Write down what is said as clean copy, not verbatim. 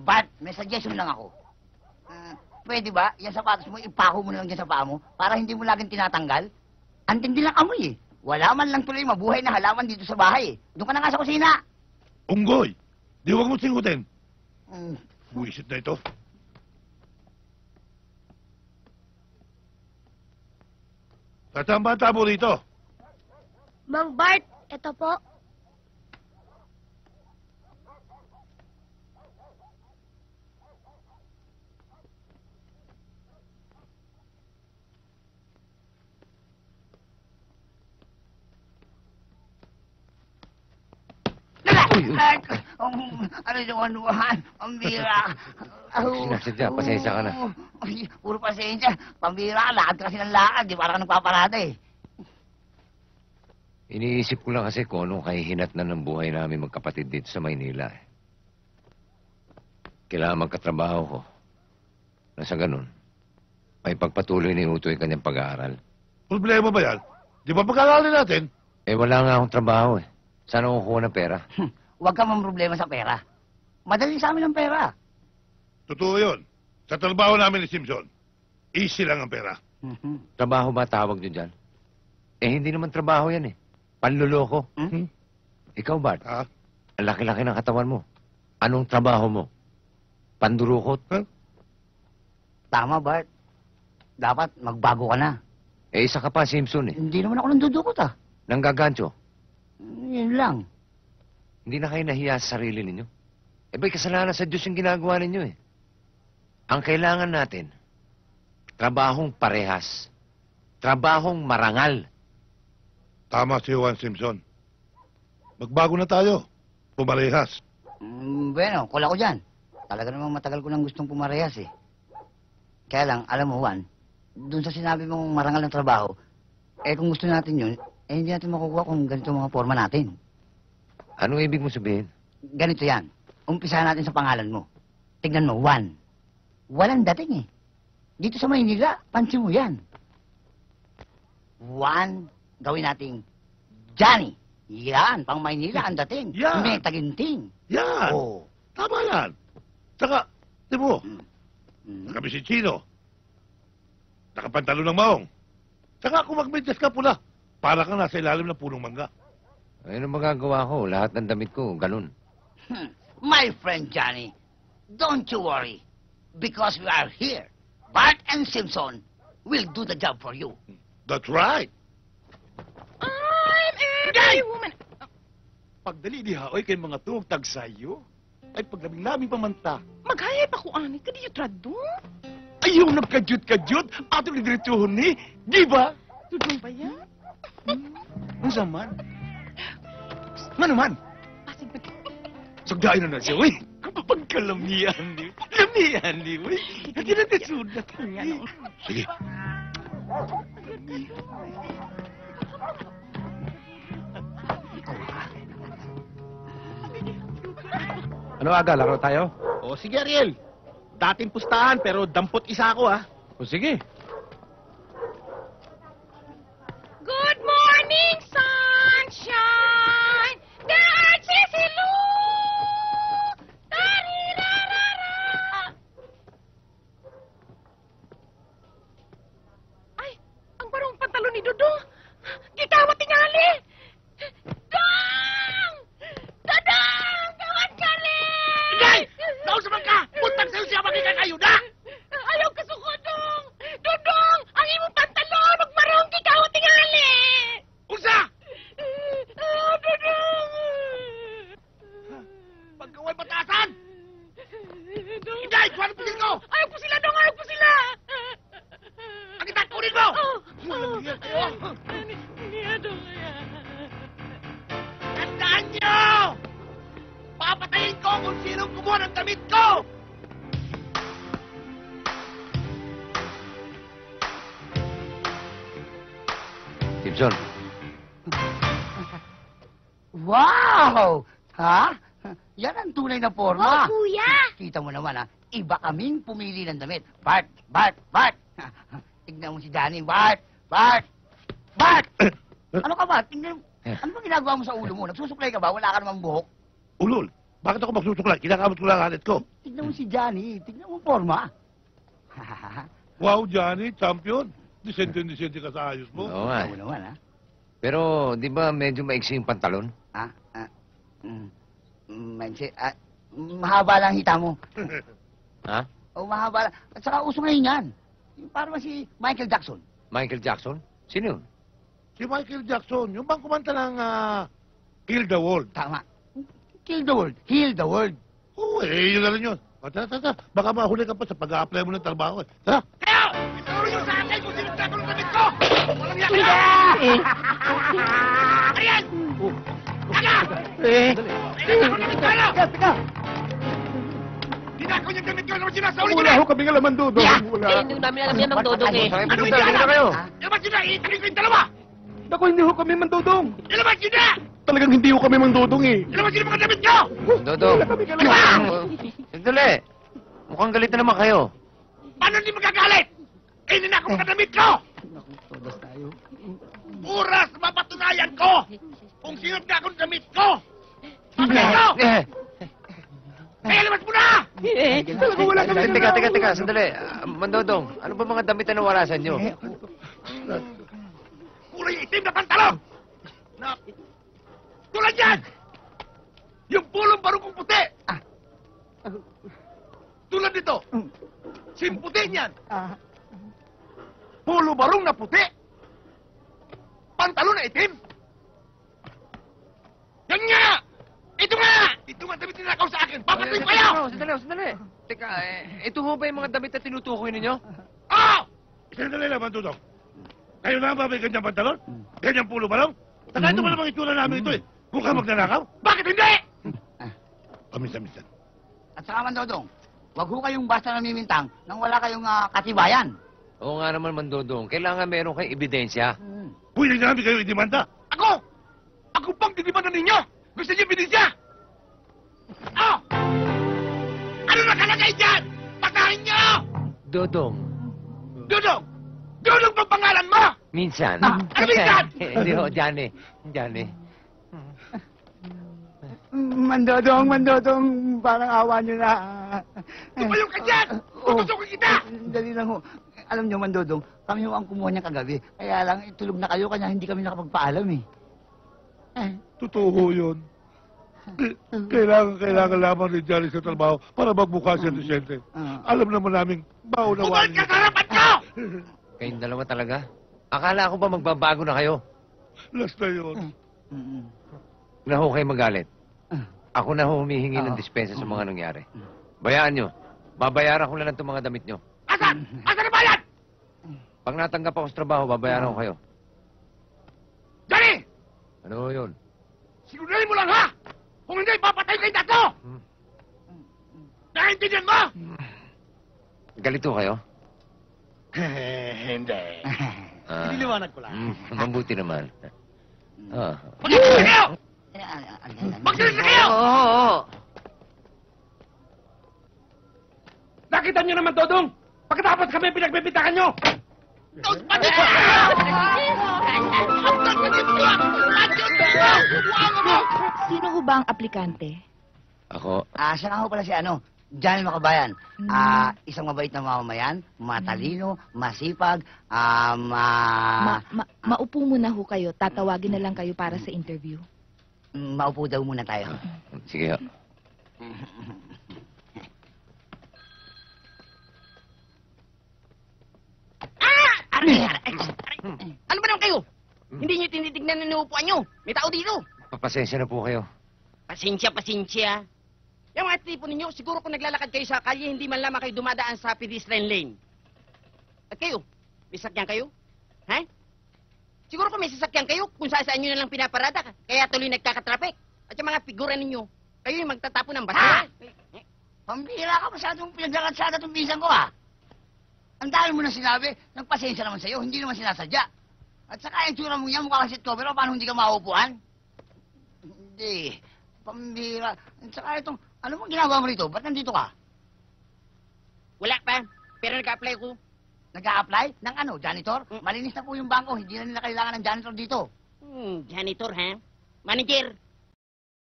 Bart, may suggestion lang ako. Pwede ba, yung sapatos mo, ipako mo na lang dyan sa paa mo para hindi mo laging tinatanggal? Ang tindi lang amoy eh. Wala man lang tuloy mabuhay na halaman dito sa bahay eh. Doon ka na nga sa kusina. Unggoy! Di huwag mo singutin. Mm. Buwisit na ito. Saan ba ang tabo rito? Mang Bart, ito po. Ano yung anuhan? Ang bira. Sinasadya, pasensya ka na. Ay, puro pasensya. Pambira, lakad kasi ng lakad. Di parang nagpaparada eh. Iniisip ko lang kasi kung anong kahihinat na ng buhay namin magkapatid dito sa Maynila. Kailangan magkatrabaho ko. Nasa ganun, may pagpatuloy ni Utoy kanyang pag-aaral. Problema ba yan? Di ba pag-aaralin natin? Eh, wala nga akong trabaho eh. Saan ako kukuha ng pera? Huwag ka mang problema sa pera. Madali sa amin ang pera. Totoo yun. Sa trabaho namin ni Simpson, easy lang ang pera. Trabaho ba tawag nyo dyan? Eh, hindi naman trabaho yan eh. Panluloko. Ikaw, Bart, Ha? ang laki-laki ng katawan mo. Anong trabaho mo? Pandurukot? Tama, Bart. Dapat magbago ka na. Eh, isa ka pa, Simpson eh. Hindi naman ako nandudukot ah. Nanggagancho. Yun lang. Hindi na kayo nahiya sa sarili ninyo. Eh, ba'y kasalanan sa Diyos yung ginagawa ninyo eh. Ang kailangan natin, trabahong parehas. Trabahong marangal. Tama si Juan Simpson. Magbago na tayo. Pumarehas. Bueno, kula ko dyan. Talaga namang matagal ko nang gustong pumarehas eh. Kaya lang, alam mo Juan, dun sa sinabi mong marangal ng trabaho, eh kung gusto natin yun, eh hindi natin makukuha kung ganito mga forma natin. Anong ibig mo sabihin? Ganito yan. Umpisahan natin sa pangalan mo. Tignan mo, Juan. Walang dating eh. Dito sa Maynila, pansin mo yan. Juan, gawin nating Johnny. Yan, pang Maynila ang dating. Yan. May taginting. Yan! Oh. Tama yan. Saka, di mo, Mm. nakabi si Chino. Nakapantalo ng maong. Saka kung magmedyas ka pula, para ka nasa ilalim ng punong mangga. Ano magagawa ko? Lahat ng damit ko, ganun. My friend Johnny, don't you worry. Because we are here. Bart and Simpson will do the job for you. That's right. I'm every woman. Pagdali di haoy kay mga tuwag tagsayo, ay paglabing namin pamanta. Maghayay pa ko ani, kadi yung trado. Ayaw nagkadyot-kadyot, ato ni diretsuhon ni, di ba? Tudong ba yan? Ang saman. Manuman, Pasig ba? sugdain na siya, uy. Pagkalamihan ni, lamihan ni, uy. Hindi natin sudat. Sige. Ano aga, laro tayo? O sige, Ariel. Dating pustahan, pero dampot isa ako, ha. O sige. Good morning, sunshine! There are Cecilu! Tarirarara! Ay, ang barong pantalon ni Dodong. Gitawa tingali! Dong! Dodong! Gawat ka rin! Ingay! Nausaman ka! Puntang sa'yo siya makikakayuda! Ayaw ka Dong! Dodong! Ang imong pantalon! Magmarong gitawa tingali! Unsa! Dodong! Pagkaway batasan! Dong! Ingay! Kuha ng pisil ko! Ayaw po sila, Dong! Ayaw po sila! Ang itakunin mo! Niya, Dong. Tandaan niyo! Papatayin ko kung sinong kumuha ng damit ko! Simpson, Wow! Ha? Yan ang tunay na forma. Oo, kuya. Kita mo naman ha, iba kaming pumili ng damit. Bart! Bart! Bart! Tignan mo si Johnny. Bart! Bart! Bart! Ano ka ba? Tingnan, ano ba ginagawa mo sa ulo mo? Nagsusuklay ka ba? Wala ka namang buhok? Ulol, Bakit ako magsusuklay? Kinakamot ko lang ang alit ko. Tignan mo si Johnny. Tignan mo forma. Wow, Johnny, champion. Disente ka sa ayos mo. Oo nga. Oo naman, ha? Pero, di ba medyo maiksi yung pantalon? Ah, mahaba lang hita mo. Ha? O mahaba lang. At saka uso ngayon yan. Yung parang si Michael Jackson. Michael Jackson? Sino yun? Si Michael Jackson, yung bang kumanta ng Kill the World. Tama. Kill the world. Heal the world. Oo, yun na rin yun. O, tara. Baka mahuli ka pa sa pag-a-apply mo ng trabaho. Tara. Kayo! Ituro nyo sa akin kung sino tayo ng damit ko! Walang yan kayo! Ariel! Taga! Teka. Tinakaw niyang damit ko! Ano ba sinasauli ko Wala na? ho kaming alaman doon. Wala. Hindi namin alam yan, Mang Dodong eh. Sakay po Ano dito, halika na kayo. Ilabas nyo na! Iitanin ko yung dalawa! Naku, hindi ho kami mandudong. Ilabas nyo na! Talagang hindi ho kami mandudong eh. Ilabas nyo na mga damit ko! Dodong. Wala kaming alaman. Sandali. Mukhang galit na naman kayo. Paano hindi magagalit? Eh, ninakaw mga damit ko! Todas tayo. Oras na mapatunayan ko kung sino ka akong damit ko! Pagkat ko! Kaya labas mo na! Talagang wala kaming Teka, sandali. Mandodong, ano ba mga damit na nawarasan nyo? Kulay itim na pantalon! Na... Tulad yan! Yung pulong barong kong puti! Tulad nito! Simputi niyan! Pulo barong na puti! Pantalon na itim! Yan nga! Ito nga! Ito nga damit ninakaw sa akin! Papatay ko kayo! Sandali. Teka, ito ho ba yung mga damit na tinutukoy ninyo? Oh! Sandali lang, Mantutong. Kayo na ba may ganyang pantalon? Ganyang pulo balong? Saka ito ba namang itsura namin ito eh? Mukhang magnanakaw? Bakit hindi? Paminsan-minsan. At saka man, Dodong, wag ho kayong basta namimintang nang wala kayong katibayan. Oo nga naman, Mandodong. Kailangan meron kayong ebidensya. Pwede namin kayo idimanda. Ako! Ako pang tinipan ninyo! Gusto niyo binisya? Oh! Ano nakalagay dyan? Patahin niyo! Dodong, Dudong! Dudong bang pangalan mo? minsan. Ano minsan? Hindi ho, Johnny. Mandodong, parang awa nyo na. Tumayo ka dyan! Tutusukin kita! Dali lang ho. Alam nyo, Mandodong, kami ho ang kumuha niya kagabi. Kaya lang, tulog na kayo, kanya hindi kami nakapagpaalam eh. Totoo yun. Kailangan lamang ni Johnny sa trabaho para magmukha siya disyente. Alam naman namin, Bumalik maunawaan ka niya. sa harapan ko! Kayong dalawa talaga? Akala ko ba magbabago na kayo? Last na yun. Na ho kayo magalit. Ako na ho humihingi ng dispensa sa mga nangyari. Bayaan nyo. Babayaran ko lang itong mga damit nyo. Asan? Asan ang bayan? Pag natanggap ako sa trabaho, babayaran ko kayo. Johnny! Ano yun? Siguraduhin mo lang ha! Kung hindi, papatay kayo dato! Naintindihan mo? Galito kayo? Hindi. Ah, Niliwanag ko lang. mabuti naman. Magsilis na kayo! Magsilis na kayo! Oo. Nakita niyo naman, Dodong. Pagkatapos kami pinagbibitakan niyo. Tapos pati ko! Ang tagal nito! Andiyan dito! Huwag mo! Sino ho ba ang aplikante? Ako, Siya nga ho pala si Johnny Makabayan. Isang mabait na mamamayan, matalino, masipag, Maupo muna ho kayo. Tatawagin na lang kayo para sa interview. maupo daw muna tayo. sige ho. Ano ba naman kayo? Hindi nyo tinitignan na inuupuan nyo. May tao dito. Papasensya na po kayo. Pasensya. Yung mga tipo ninyo, siguro kung naglalakad kayo sa kalye, hindi man lamang kayo dumadaan sa pedestrian lane. At kayo, may sasakyan kayo? Ha? Siguro kung may sasakyan kayo, kung saan nyo na lang pinaparada, kaya tuloy nagkakatraffic. At yung mga figura ninyo, kayo yung magtatapon ng basura. Pambira ka, masyadong pinaglakatsada itong bisan ko, ha? Ang dami mo na sinabi, nagpasensya naman sa'yo, hindi naman sinasadya. At saka yung tsura mo niya, mukha kang seat cover, paano hindi ka mauupuan? Hindi, pambira. At saka itong, ano mong ginagawa mo rito? Ba't nandito ka? Wala pa, pero nag-apply ko. Nag-a-apply? Ng ano, janitor? Malinis na po yung bangko, hindi na nila kailangan ng janitor dito. Janitor, ha? Manager,